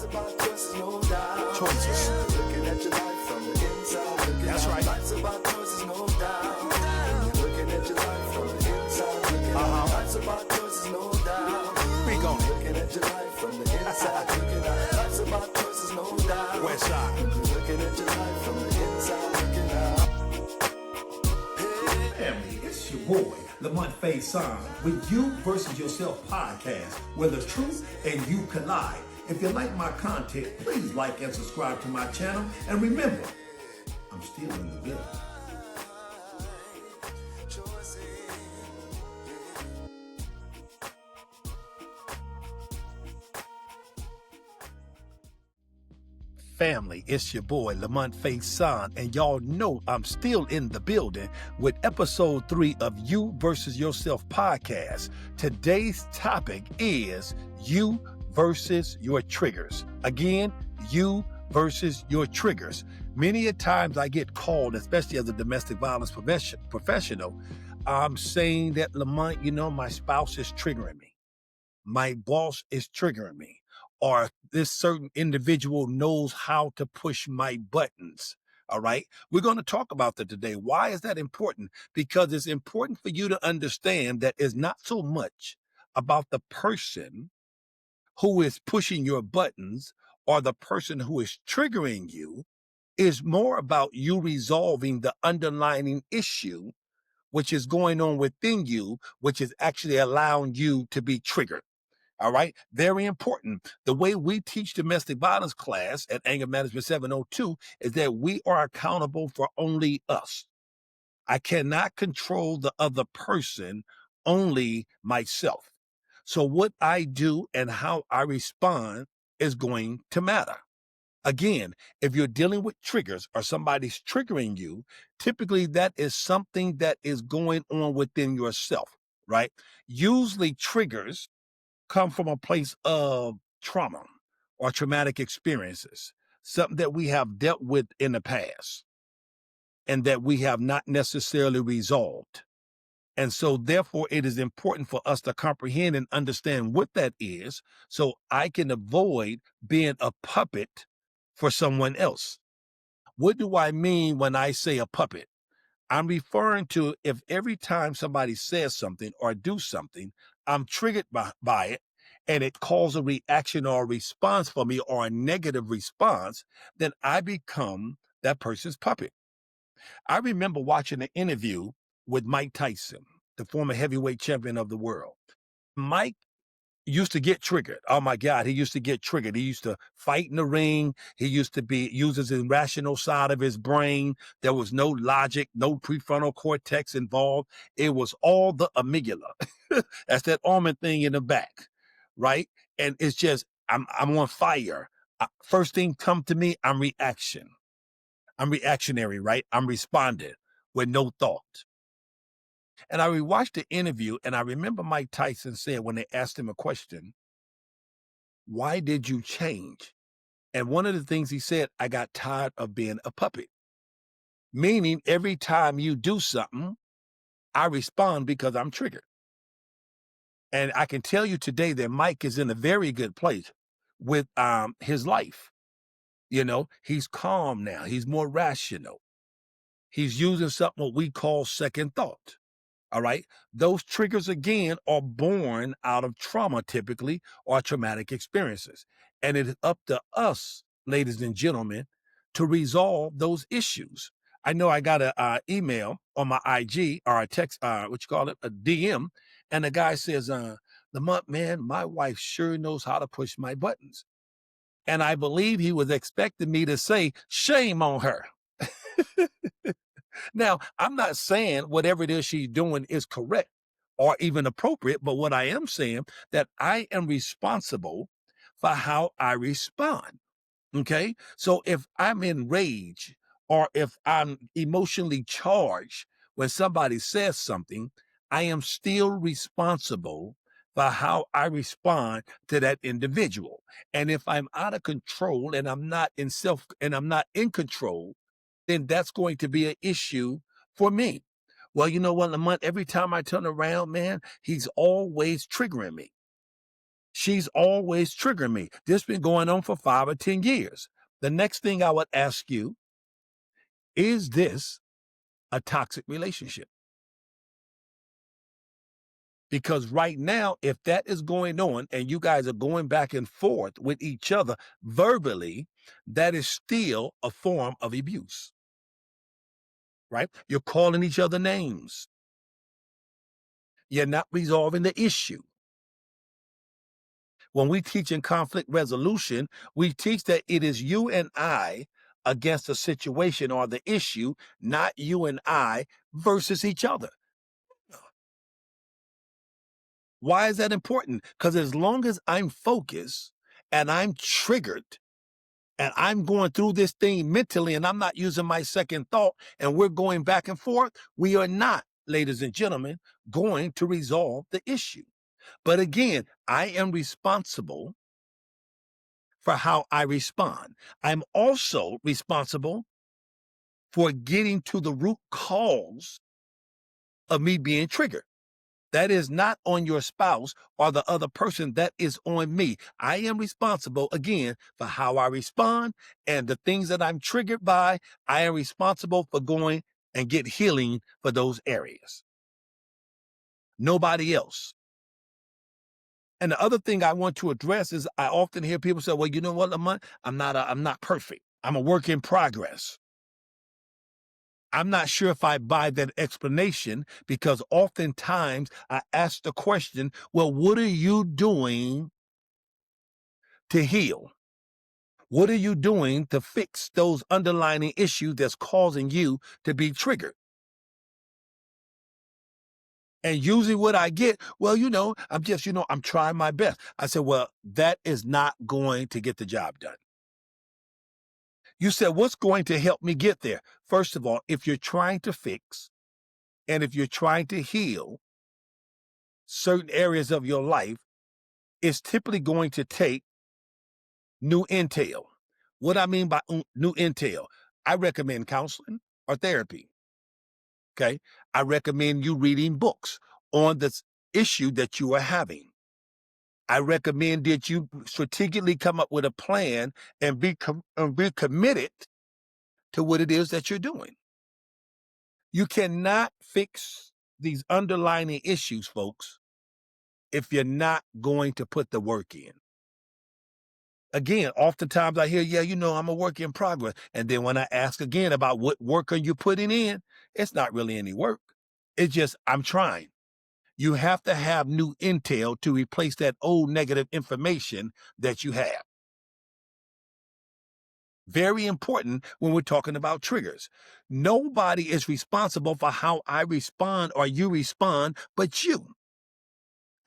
about choices, no doubt. Choices. Looking at your life from the inside. That's right. Life's about choices, no doubt. Looking at your life from the inside. Life's about choices, no doubt. Speak on it. Looking at your life from the inside. Life's about choices, no doubt. West side. Looking at your life from the inside. Looking out. Family, it's your boy, Lamonte Faison, with You Versus Yourself podcast, where the truth and you collide. If you like my content, please like and subscribe to my channel. And remember, I'm still in the building. Family, it's your boy Lamonte Faison, and y'all know I'm still in the building with episode 3 of You Versus Yourself podcast. Today's topic is you versus your triggers. Again, you versus your triggers. Many a times I get called, especially as a domestic violence professional, I'm saying that, Lamont, you know, my spouse is triggering me. My boss is triggering me. Or this certain individual knows how to push my buttons. All right. We're going to talk about that today. Why is that important? Because it's important for you to understand that it's not so much about the person who is pushing your buttons or the person who is triggering you. It's more about you resolving the underlying issue, which is going on within you, which is actually allowing you to be triggered. All right. Very important. The way we teach domestic violence class at Anger Management 702 is that we are accountable for only us. I cannot control the other person, only myself. So what I do and how I respond is going to matter. Again, if you're dealing with triggers or somebody's triggering you, typically that is something that is going on within yourself, right? Usually triggers come from a place of trauma or traumatic experiences, something that we have dealt with in the past and that we have not necessarily resolved. And so therefore it is important for us to comprehend and understand what that is so I can avoid being a puppet for someone else. What do I mean when I say a puppet? I'm referring to if every time somebody says something or do something, I'm triggered by it, and it calls a reaction or a response for me or a negative response, then I become that person's puppet. I remember watching an interview with Mike Tyson, the former heavyweight champion of the world. Mike used to get triggered. Oh my God, he used to get triggered. He used to fight in the ring. He used to use his irrational side of his brain. There was no logic, no prefrontal cortex involved. It was all the amygdala. That's that almond thing in the back, right? And it's just, I'm on fire. First thing come to me, I'm reactionary, right? I'm responding with no thought. And I rewatched the interview, and I remember Mike Tyson said when they asked him a question, why did you change? And one of the things he said, I got tired of being a puppet. Meaning every time you do something, I respond because I'm triggered. And I can tell you today that Mike is in a very good place with his life. You know, he's calm now. He's more rational. He's using something what we call second thought. All right. Those triggers, again, are born out of trauma, typically, or traumatic experiences. And it is up to us, ladies and gentlemen, to resolve those issues. I know I got an email on my IG or a text, a DM. And the guy says, Lamont, man, my wife sure knows how to push my buttons. And I believe he was expecting me to say, shame on her. Now, I'm not saying whatever it is she's doing is correct or even appropriate, but what I am saying that I am responsible for how I respond. Okay. So if I'm enraged or if I'm emotionally charged when somebody says something, I am still responsible for how I respond to that individual. And if I'm out of control and I'm not in control, then that's going to be an issue for me. Well, you know what, Lamont, every time I turn around, man, he's always triggering me. She's always triggering me. This has been going on for 5 or 10 years. The next thing I would ask you, is this a toxic relationship? Because right now, if that is going on and you guys are going back and forth with each other verbally, that is still a form of abuse, right? You're calling each other names. You're not resolving the issue. When we teach in conflict resolution, we teach that it is you and I against a situation or the issue, not you and I versus each other. Why is that important? Because as long as I'm focused and I'm triggered and I'm going through this thing mentally and I'm not using my second thought and we're going back and forth, we are not, ladies and gentlemen, going to resolve the issue. But again, I am responsible for how I respond. I'm also responsible for getting to the root cause of me being triggered. That is not on your spouse or the other person. That is on me. I am responsible, again, for how I respond and the things that I'm triggered by. I am responsible for going and get healing for those areas. Nobody else. And the other thing I want to address is I often hear people say, well, you know what, Lamont? I'm not perfect. I'm a work in progress. I'm not sure if I buy that explanation because oftentimes I ask the question, well, what are you doing to heal? What are you doing to fix those underlying issues that's causing you to be triggered? And usually what I get, well, I'm trying my best. I said, well, that is not going to get the job done. You said, what's going to help me get there? First of all, if you're trying to fix and if you're trying to heal certain areas of your life, it's typically going to take new intel. What I mean by new intel, I recommend counseling or therapy. Okay. I recommend you reading books on this issue that you are having. I recommend that you strategically come up with a plan and be committed to what it is that you're doing. You cannot fix these underlying issues, folks, if you're not going to put the work in. Again, oftentimes I hear, I'm a work in progress. And then when I ask again about what work are you putting in, it's not really any work. It's just, I'm trying. You have to have new intel to replace that old negative information that you have. Very important when we're talking about triggers. Nobody is responsible for how I respond or you respond, but you.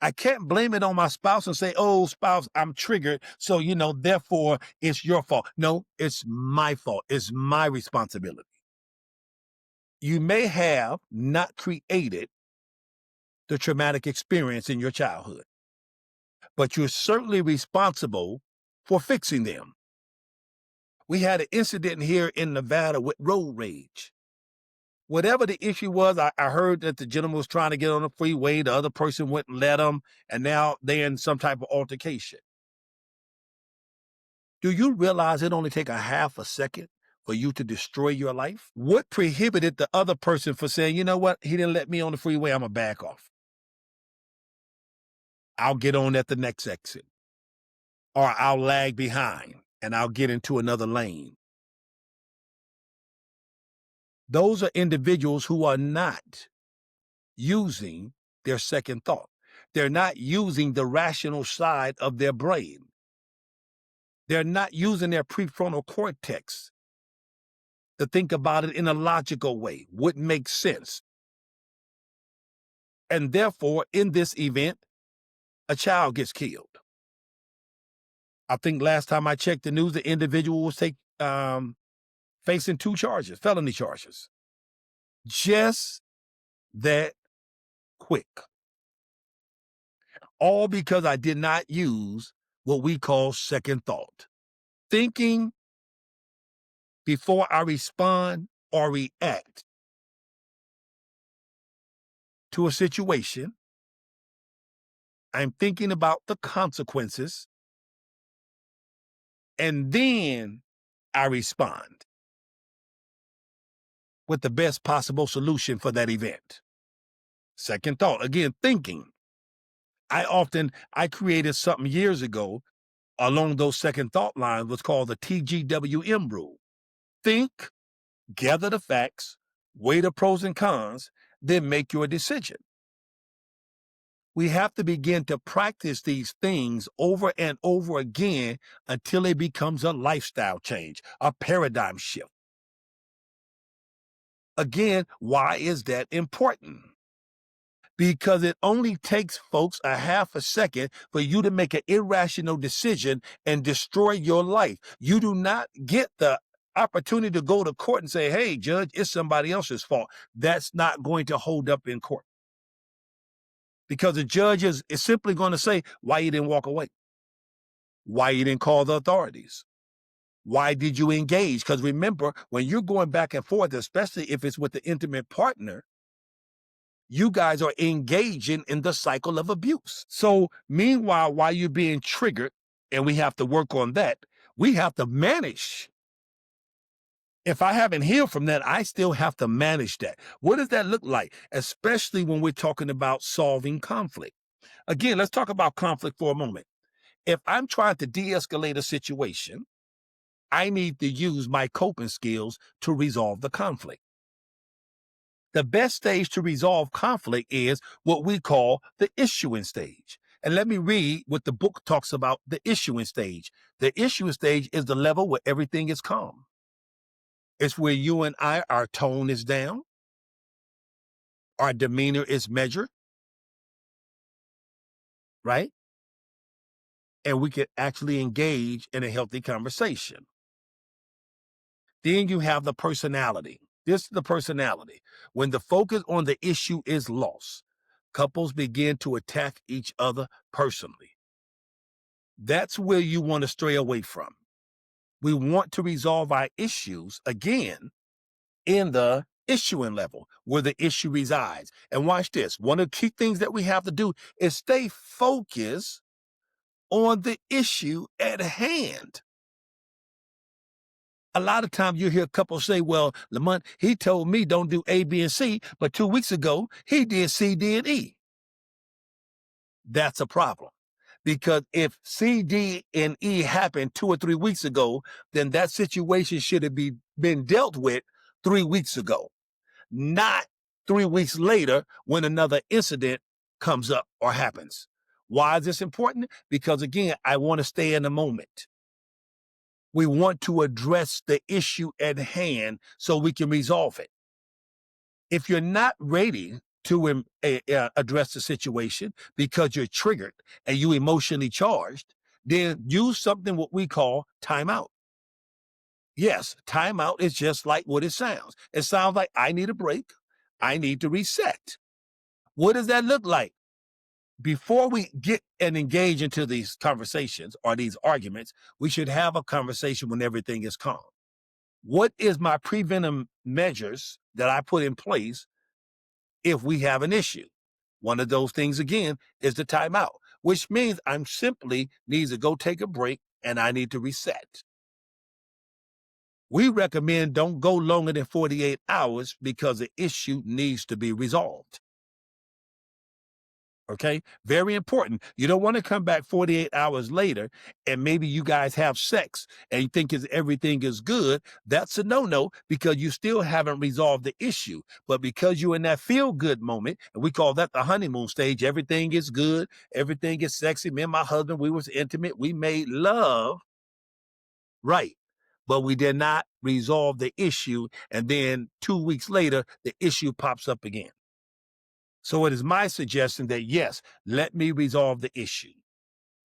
I can't blame it on my spouse and say, oh, spouse, I'm triggered. So, therefore it's your fault. No, it's my fault. It's my responsibility. You may have not created the traumatic experience in your childhood, but you're certainly responsible for fixing them. We had an incident here in Nevada with road rage. Whatever the issue was, I heard that the gentleman was trying to get on the freeway. The other person wouldn't let him, and now they're in some type of altercation. Do you realize it only take a half a second for you to destroy your life? What prohibited the other person from saying, you know what, he didn't let me on the freeway, I'm going to back off. I'll get on at the next exit. Or I'll lag behind and I'll get into another lane. Those are individuals who are not using their second thought. They're not using the rational side of their brain. They're not using their prefrontal cortex to think about it in a logical way, what makes sense. And therefore, in this event, a child gets killed. I think last time I checked the news, the individual was facing 2 charges, felony charges. Just that quick. All because I did not use what we call second thought. Thinking before I respond or react to a situation I'm thinking about the consequences, and then I respond with the best possible solution for that event. Second thought, again, thinking. I created something years ago along those second thought lines, was called the TGWM rule. Think, gather the facts, weigh the pros and cons, then make your decision. We have to begin to practice these things over and over again until it becomes a lifestyle change, a paradigm shift. Again, why is that important? Because it only takes, folks, a half a second for you to make an irrational decision and destroy your life. You do not get the opportunity to go to court and say, hey, judge, it's somebody else's fault. That's not going to hold up in court. Because the judge is simply going to say, why you didn't walk away? Why you didn't call the authorities? Why did you engage? Because remember, when you're going back and forth, especially if it's with the intimate partner, you guys are engaging in the cycle of abuse. So meanwhile, while you're being triggered, and we have to work on that, we have to manage. If I haven't healed from that, I still have to manage that. What does that look like? Especially when we're talking about solving conflict. Again, let's talk about conflict for a moment. If I'm trying to de-escalate a situation, I need to use my coping skills to resolve the conflict. The best stage to resolve conflict is what we call the issuing stage. And let me read what the book talks about the issuing stage. The issuing stage is the level where everything is calm. It's where you and I, our tone is down, our demeanor is measured, right? And we can actually engage in a healthy conversation. Then you have the personality. This is the personality. When the focus on the issue is lost, couples begin to attack each other personally. That's where you want to stray away from. We want to resolve our issues, again, in the issuing level, where the issue resides. And watch this. One of the key things that we have to do is stay focused on the issue at hand. A lot of times you hear couples say, well, Lamont, he told me don't do A, B, and C, but 2 weeks ago, he did C, D, and E. That's a problem. Because if C, D, and E happened 2 or 3 weeks ago, then that situation should have been dealt with 3 weeks ago, not 3 weeks later when another incident comes up or happens. Why is this important? Because, again, I want to stay in the moment. We want to address the issue at hand so we can resolve it. If you're not ready to address the situation because you're triggered and you emotionally charged, then use something what we call timeout. Yes, timeout is just like what it sounds. It sounds like I need a break. I need to reset. What does that look like? Before we get and engage into these conversations or these arguments, we should have a conversation when everything is calm. What is my preventive measures that I put in place if we have an issue? One of those things, again, is the timeout, which means I'm simply needs to go take a break and I need to reset. We recommend don't go longer than 48 hours because the issue needs to be resolved. Okay, very important. You don't want to come back 48 hours later and maybe you guys have sex and you think everything is good. That's a no-no because you still haven't resolved the issue. But because you're in that feel-good moment, and we call that the honeymoon stage, everything is good, everything is sexy. Me and my husband, we was intimate, we made love, right? But we did not resolve the issue. And then 2 weeks later, the issue pops up again. So it is my suggestion that, yes, let me resolve the issue.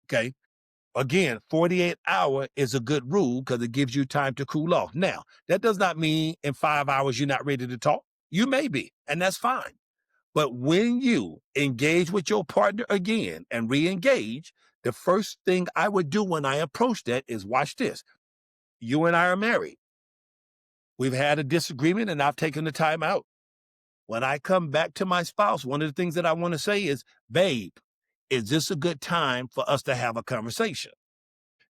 Okay. Again, 48 hour is a good rule because it gives you time to cool off. Now, that does not mean in 5 hours you're not ready to talk. You may be, and that's fine. But when you engage with your partner again and re-engage, the first thing I would do when I approach that is watch this. You and I are married. We've had a disagreement and I've taken the time out. When I come back to my spouse, one of the things that I want to say is, babe, is this a good time for us to have a conversation?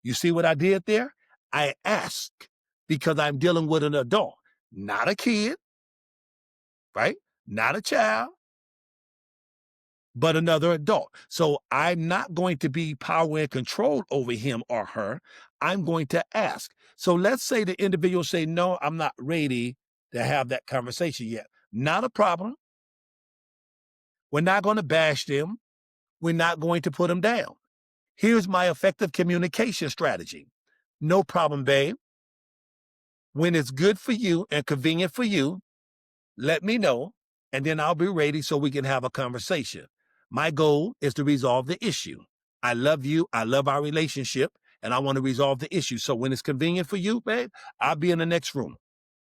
You see what I did there? I ask because I'm dealing with an adult, not a kid, right? Not a child, but another adult. So I'm not going to be power and control over him or her. I'm going to ask. So let's say the individual say, no, I'm not ready to have that conversation yet. Not a problem. We're not going to bash them. We're not going to put them down. Here's my effective communication strategy. No problem, babe. When it's good for you and convenient for you, let me know, and then I'll be ready so we can have a conversation. My goal is to resolve the issue. I love you. I love our relationship, and I want to resolve the issue. So when it's convenient for you, babe, I'll be in the next room,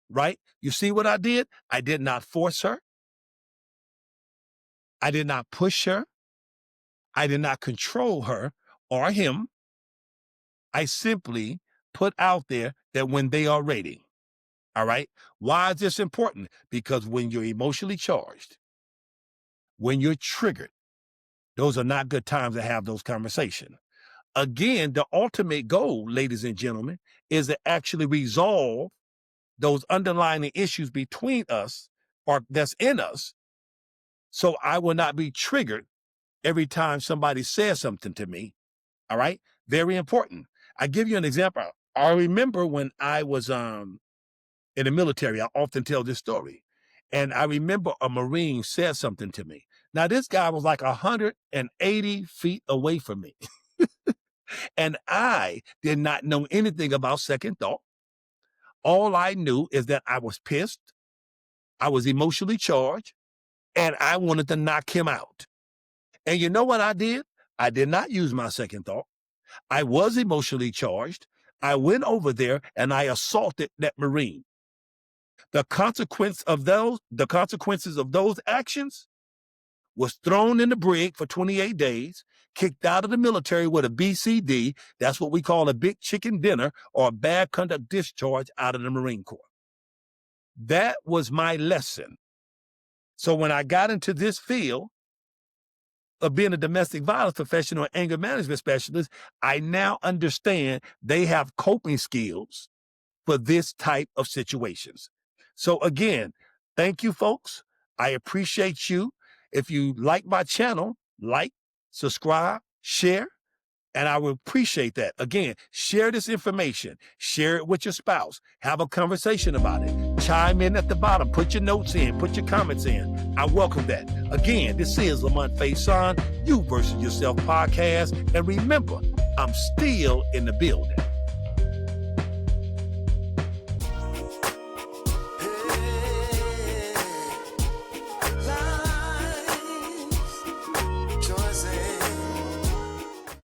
right? You see what I did? I did not force her. I did not push her. I did not control her or him. I simply put out there that when they are ready. All right. Why is this important? Because when you're emotionally charged, when you're triggered, those are not good times to have those conversations. Again, the ultimate goal, ladies and gentlemen, is to actually resolve those underlying issues between us or that's in us. So I will not be triggered every time somebody says something to me. All right. Very important. I give you an example. I remember when I was in the military, I often tell this story. And I remember a Marine said something to me. Now, this guy was like 180 feet away from me. And I did not know anything about second thought. All I knew is that I was pissed. I was emotionally charged, and I wanted to knock him out. And you know what I did? I did not use my second thought. I was emotionally charged. I went over there and I assaulted that Marine. The consequences of those actions was thrown in the brig for 28 days, kicked out of the military with a BCD. That's what we call a big chicken dinner or a bad conduct discharge out of the Marine Corps. That was my lesson. So when I got into this field of being a domestic violence professional and anger management specialist, I now understand they have coping skills for this type of situations. So again, thank you, folks. I appreciate you. If you like my channel, like, subscribe, share, and I will appreciate that. Again, share this information. Share it with your spouse. Have a conversation about it. Chime in at the bottom. Put your notes in. Put your comments in. I welcome that. Again, this is Lamonte Faison, You versus Yourself podcast. And remember, I'm still in the building.